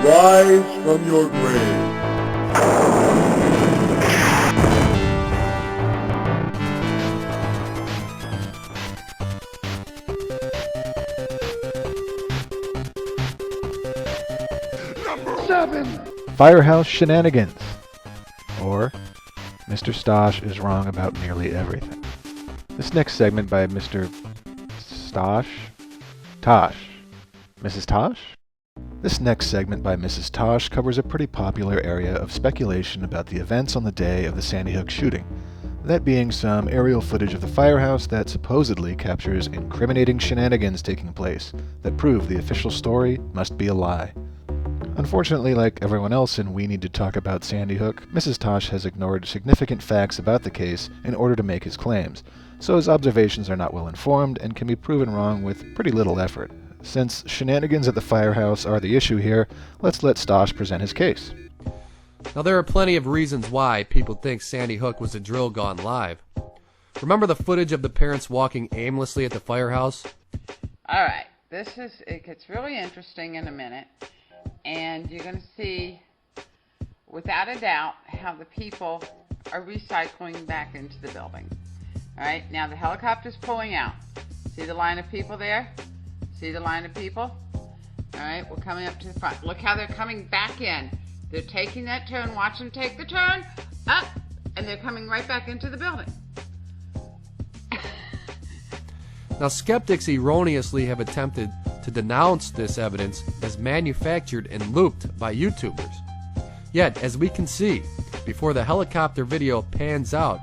rise from your grave. Number 7! Firehouse Shenanigans, or Mr. Stosh is wrong about nearly everything. This next segment by Mr. Stosh? Tosh. Mrs. Tosh? This next segment by Mrs. Tosh covers a pretty popular area of speculation about the events on the day of the Sandy Hook shooting, that being some aerial footage of the firehouse that supposedly captures incriminating shenanigans taking place that prove the official story must be a lie. Unfortunately, like everyone else in We Need to Talk About Sandy Hook, Mrs. Tosh has ignored significant facts about the case in order to make his claims, so his observations are not well informed and can be proven wrong with pretty little effort. Since shenanigans at the firehouse are the issue here, let's let Stosh present his case. Now there are plenty of reasons why people think Sandy Hook was a drill gone live. Remember the footage of the parents walking aimlessly at the firehouse? Alright, it gets really interesting in a minute. And you're going to see, without a doubt, how the people are recycling back into the building. Alright, now the helicopter's pulling out. See the line of people there? See the line of people? Alright, we're coming up to the front. Look how they're coming back in. They're taking that turn. Watch them take the turn. Up. And they're coming right back into the building. Now skeptics erroneously have attempted to denounce this evidence as manufactured and looped by YouTubers. Yet, as we can see, before the helicopter video pans out,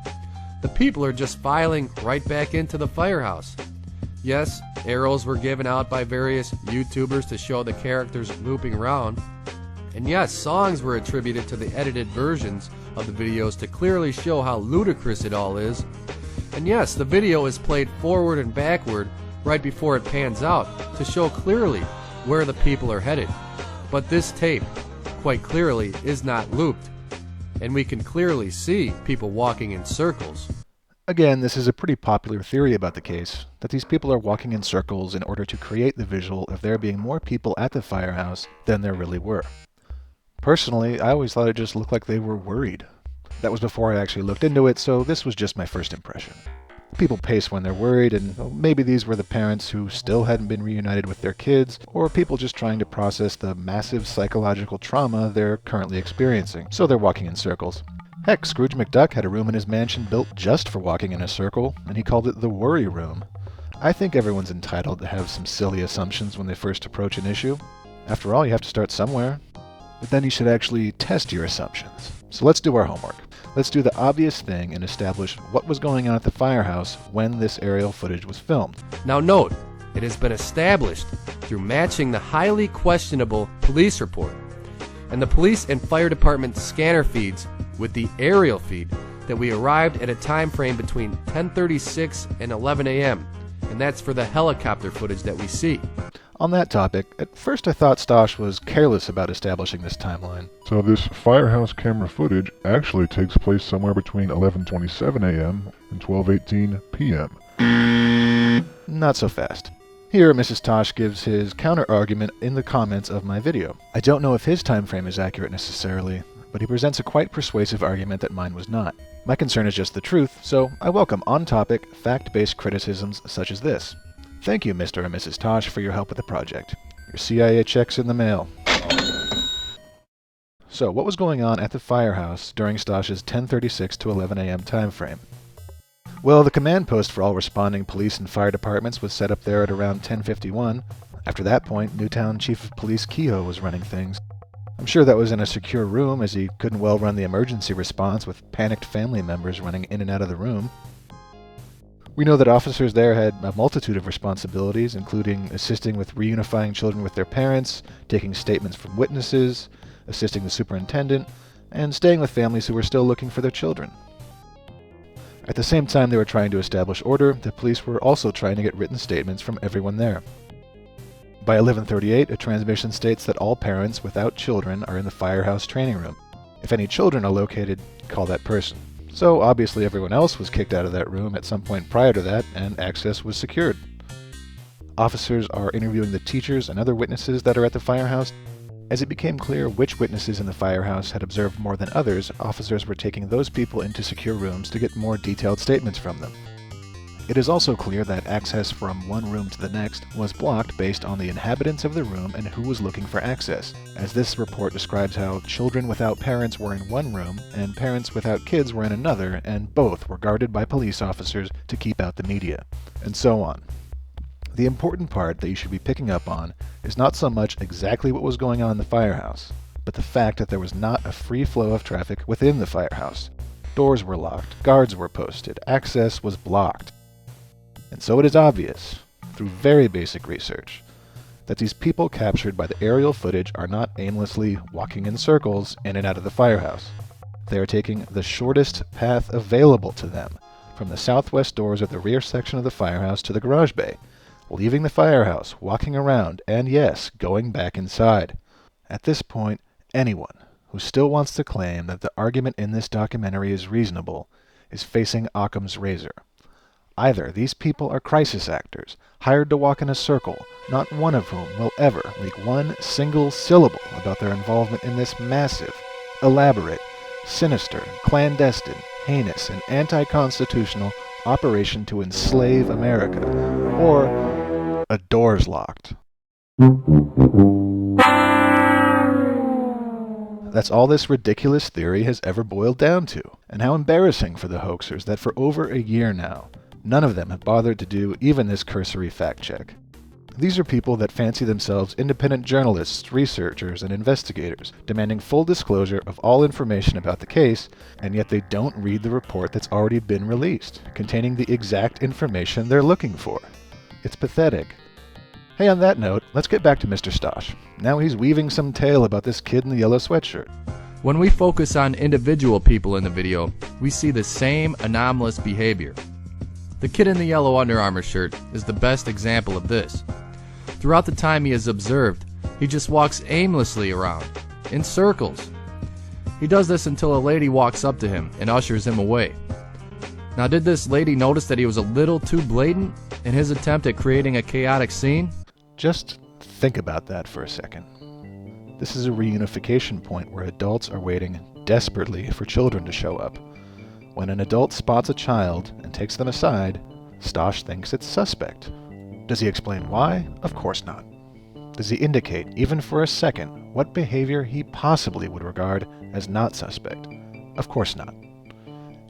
the people are just filing right back into the firehouse. Yes, arrows were given out by various YouTubers to show the characters looping around. And yes, songs were attributed to the edited versions of the videos to clearly show how ludicrous it all is. And yes, the video is played forward and backward right before it pans out to show clearly where the people are headed. But this tape, quite clearly, is not looped, and we can clearly see people walking in circles. Again, this is a pretty popular theory about the case, that these people are walking in circles in order to create the visual of there being more people at the firehouse than there really were. Personally, I always thought it just looked like they were worried. That was before I actually looked into it, so this was just my first impression. People pace when they're worried, and maybe these were the parents who still hadn't been reunited with their kids, or people just trying to process the massive psychological trauma they're currently experiencing, so they're walking in circles. Heck, Scrooge McDuck had a room in his mansion built just for walking in a circle, and he called it the worry room. I think everyone's entitled to have some silly assumptions when they first approach an issue. After all, you have to start somewhere. But then you should actually test your assumptions. So let's do our homework. Let's do the obvious thing and establish what was going on at the firehouse when this aerial footage was filmed. Now note, it has been established through matching the highly questionable police report and the police and fire department scanner feeds with the aerial feed that we arrived at a time frame between 10:36 and 11 a.m. and that's for the helicopter footage that we see. On that topic, at first I thought Stosh was careless about establishing this timeline. So this firehouse camera footage actually takes place somewhere between 11:27 a.m. and 12:18 p.m. Not so fast. Here, Mrs. Tosh gives his counter-argument in the comments of my video. I don't know if his time frame is accurate necessarily, but he presents a quite persuasive argument that mine was not. My concern is just the truth, so I welcome on-topic, fact-based criticisms such as this. Thank you, Mr. and Mrs. Tosh, for your help with the project. Your CIA check's in the mail. So, what was going on at the firehouse during Stosh's 10:36 to 11 a.m. time frame? Well, the command post for all responding police and fire departments was set up there at around 10:51. After that point, Newtown Chief of Police Kehoe was running things. I'm sure that was in a secure room, as he couldn't well run the emergency response with panicked family members running in and out of the room. We know that officers there had a multitude of responsibilities, including assisting with reunifying children with their parents, taking statements from witnesses, assisting the superintendent, and staying with families who were still looking for their children. At the same time they were trying to establish order, the police were also trying to get written statements from everyone there. By 11:38, a transmission states that all parents without children are in the firehouse training room. If any children are located, call that person. So obviously everyone else was kicked out of that room at some point prior to that, and access was secured. Officers are interviewing the teachers and other witnesses that are at the firehouse. As it became clear which witnesses in the firehouse had observed more than others, officers were taking those people into secure rooms to get more detailed statements from them. It is also clear that access from one room to the next was blocked based on the inhabitants of the room and who was looking for access, as this report describes how children without parents were in one room and parents without kids were in another, and both were guarded by police officers to keep out the media, and so on. The important part that you should be picking up on is not so much exactly what was going on in the firehouse, but the fact that there was not a free flow of traffic within the firehouse. Doors were locked, guards were posted, access was blocked. And so it is obvious, through very basic research, that these people captured by the aerial footage are not aimlessly walking in circles in and out of the firehouse. They are taking the shortest path available to them, from the southwest doors of the rear section of the firehouse to the garage bay, leaving the firehouse, walking around, and yes, going back inside. At this point, anyone who still wants to claim that the argument in this documentary is reasonable is facing Occam's razor. Either these people are crisis actors, hired to walk in a circle, not one of whom will ever leak one single syllable about their involvement in this massive, elaborate, sinister, clandestine, heinous, and anti-constitutional operation to enslave America, or a door's locked. That's all this ridiculous theory has ever boiled down to, and how embarrassing for the hoaxers that for over a year now, none of them have bothered to do even this cursory fact check. These are people that fancy themselves independent journalists, researchers, and investigators, demanding full disclosure of all information about the case, and yet they don't read the report that's already been released, containing the exact information they're looking for. It's pathetic. Hey, on that note, let's get back to Mr. Stosh. Now he's weaving some tale about this kid in the yellow sweatshirt. When we focus on individual people in the video, we see the same anomalous behavior. The kid in the yellow Under Armour shirt is the best example of this. Throughout the time he is observed, he just walks aimlessly around, in circles. He does this until a lady walks up to him and ushers him away. Now, did this lady notice that he was a little too blatant in his attempt at creating a chaotic scene? Just think about that for a second. This is a reunification point where adults are waiting desperately for children to show up. When an adult spots a child and takes them aside, Stosh thinks it's suspect. Does he explain why? Of course not. Does he indicate, even for a second, what behavior he possibly would regard as not suspect? Of course not.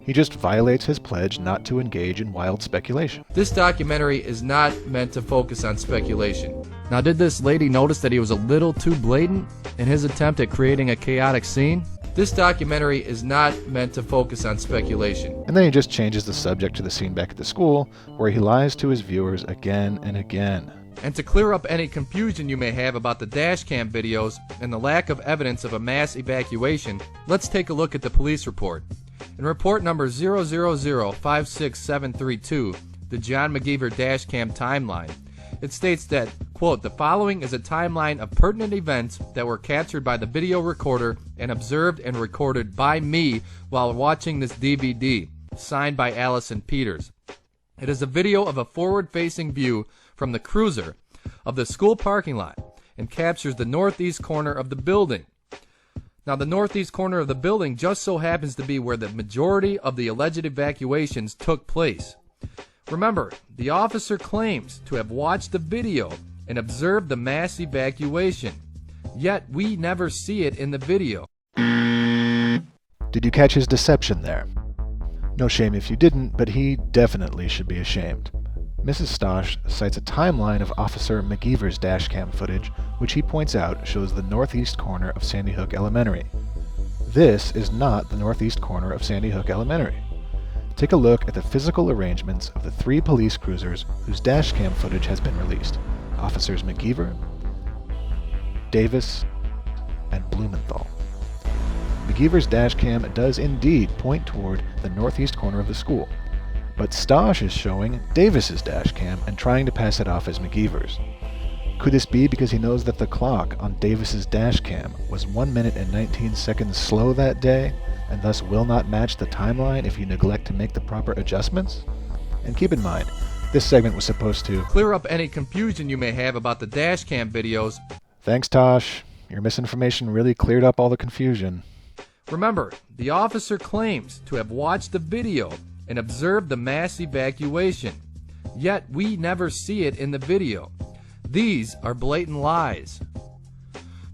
He just violates his pledge not to engage in wild speculation. This documentary is not meant to focus on speculation. Now, did this lady notice that he was a little too blatant in his attempt at creating a chaotic scene? This documentary is not meant to focus on speculation. And then he just changes the subject to the scene back at the school, where he lies to his viewers again and again. And to clear up any confusion you may have about the dashcam videos and the lack of evidence of a mass evacuation, let's take a look at the police report. In report number 000-56732, the John McGeever dashcam timeline, it states that, quote, the following is a timeline of pertinent events that were captured by the video recorder and observed and recorded by me while watching this DVD, signed by Allison Peters. It is a video of a forward-facing view from the cruiser of the school parking lot and captures the northeast corner of the building. Now, the northeast corner of the building just so happens to be where the majority of the alleged evacuations took place. Remember, the officer claims to have watched the video and observed the mass evacuation, yet we never see it in the video. Did you catch his deception there? No shame if you didn't, but he definitely should be ashamed. Mrs. Stosh cites a timeline of Officer McGeever's dashcam footage, which he points out shows the northeast corner of Sandy Hook Elementary. This is not the northeast corner of Sandy Hook Elementary. Take a look at the physical arrangements of the 3 police cruisers whose dashcam footage has been released. Officers McGeever, Davis, and Blumenthal. McGeever's dashcam does indeed point toward the northeast corner of the school, but Stosh is showing Davis's dashcam and trying to pass it off as McGeever's. Could this be because he knows that the clock on Davis's dashcam was 1 minute and 19 seconds slow that day, and thus will not match the timeline if you neglect to make the proper adjustments? And keep in mind, this segment was supposed to clear up any confusion you may have about the dashcam videos. Thanks, Tosh. Your misinformation really cleared up all the confusion. Remember, the officer claims to have watched the video and observed the mass evacuation. Yet we never see it in the video. These are blatant lies.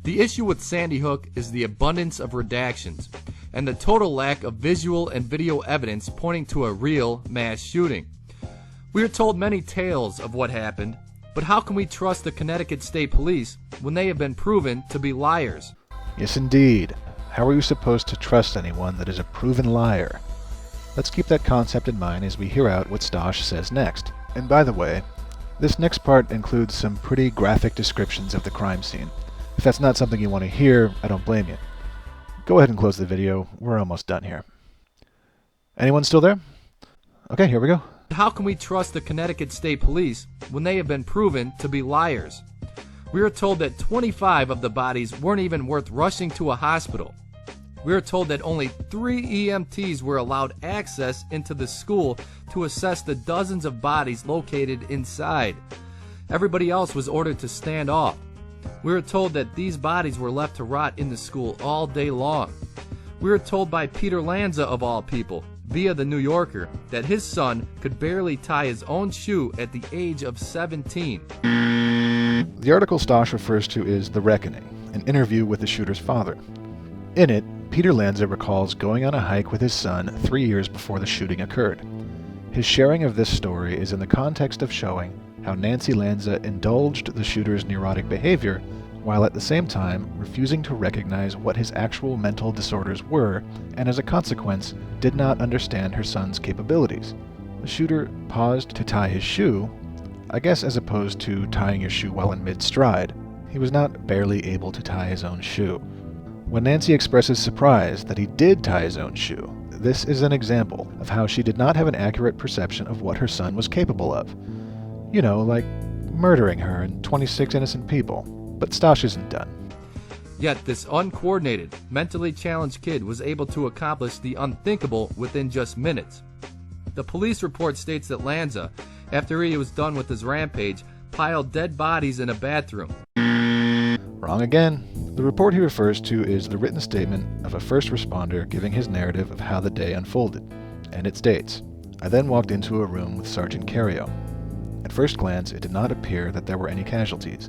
The issue with Sandy Hook is the abundance of redactions and the total lack of visual and video evidence pointing to a real mass shooting. We are told many tales of what happened, but how can we trust the Connecticut State Police when they have been proven to be liars? Yes, indeed. How are you supposed to trust anyone that is a proven liar? Let's keep that concept in mind as we hear out what Stosh says next. And by the way, this next part includes some pretty graphic descriptions of the crime scene. If that's not something you want to hear, I don't blame you. Go ahead and close the video. We're almost done here. Anyone still there? Okay, here we go. How can we trust the Connecticut State Police when they have been proven to be liars? We are told that 25 of the bodies weren't even worth rushing to a hospital. We are told that only 3 EMTs were allowed access into the school to assess the dozens of bodies located inside. Everybody else was ordered to stand off. We are told that these bodies were left to rot in the school all day long. We are told by Peter Lanza, of all people, via the New Yorker, that his son could barely tie his own shoe at the age of 17. The article Stosh refers to is The Reckoning, an interview with the shooter's father. In it, Peter Lanza recalls going on a hike with his son 3 years before the shooting occurred. His sharing of this story is in the context of showing how Nancy Lanza indulged the shooter's neurotic behavior while at the same time refusing to recognize what his actual mental disorders were, and as a consequence did not understand her son's capabilities. The shooter paused to tie his shoe, I guess as opposed to tying your shoe while in mid-stride. He was not barely able to tie his own shoe. When Nancy expresses surprise that he did tie his own shoe, this is an example of how she did not have an accurate perception of what her son was capable of. You know, like murdering her and 26 innocent people. But Stosh isn't done. Yet this uncoordinated, mentally challenged kid was able to accomplish the unthinkable within just minutes. The police report states that Lanza, after he was done with his rampage, piled dead bodies in a bathroom. Wrong again. The report he refers to is the written statement of a first responder giving his narrative of how the day unfolded. And it states, "I then walked into a room with Sergeant Carrio. At first glance, it did not appear that there were any casualties.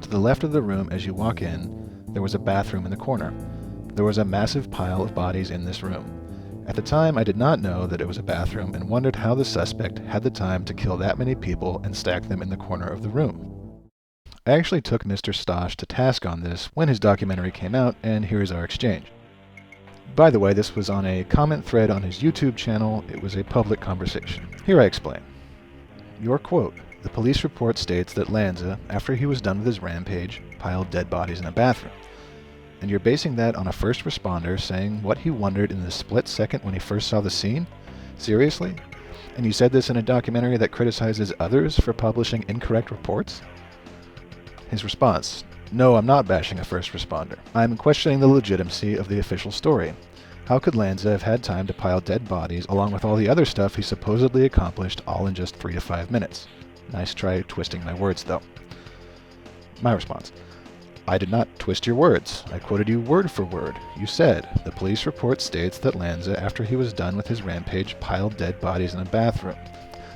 To the left of the room as you walk in, there was a bathroom in the corner. There was a massive pile of bodies in this room. At the time, I did not know that it was a bathroom and wondered how the suspect had the time to kill that many people and stack them in the corner of the room." I actually took Mr. Stosh to task on this when his documentary came out, and here is our exchange. By the way, this was on a comment thread on his YouTube channel. It was a public conversation. Here I explain. Your quote, "The police report states that Lanza, after he was done with his rampage, piled dead bodies in a bathroom. And you're basing that on a first responder saying what he wondered in the split second when he first saw the scene? Seriously? And you said this in a documentary that criticizes others for publishing incorrect reports?" His response, "No, I'm not bashing a first responder. I'm questioning the legitimacy of the official story. How could Lanza have had time to pile dead bodies along with all the other stuff he supposedly accomplished all in just 3 to 5 minutes? Nice try twisting my words, though." My response, "I did not twist your words. I quoted you word for word. You said, the police report states that Lanza, after he was done with his rampage, piled dead bodies in a bathroom.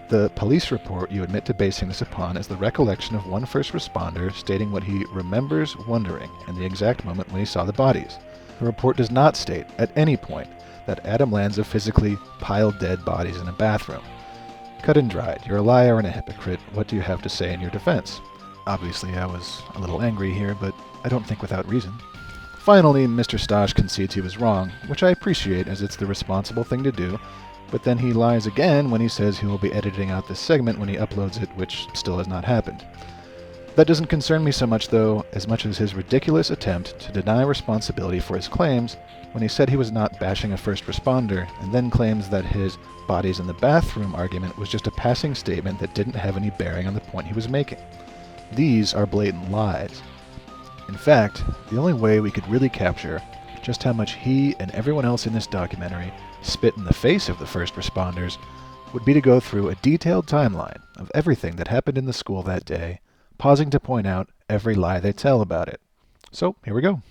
The police report you admit to basing this upon is the recollection of one first responder stating what he remembers wondering in the exact moment when he saw the bodies. The report does not state, at any point, that Adam Lanza physically piled dead bodies in a bathroom. Cut and dried. You're a liar and a hypocrite. What do you have to say in your defense?" Obviously, I was a little angry here, but I don't think without reason. Finally, Mr. Stosh concedes he was wrong, which I appreciate as it's the responsible thing to do, but then he lies again when he says he will be editing out this segment when he uploads it, which still has not happened. That doesn't concern me so much, though, as much as his ridiculous attempt to deny responsibility for his claims when he said he was not bashing a first responder, and then claims that his bodies in the bathroom argument was just a passing statement that didn't have any bearing on the point he was making. These are blatant lies. In fact, the only way we could really capture just how much he and everyone else in this documentary spit in the face of the first responders would be to go through a detailed timeline of everything that happened in the school that day, pausing to point out every lie they tell about it. So here we go.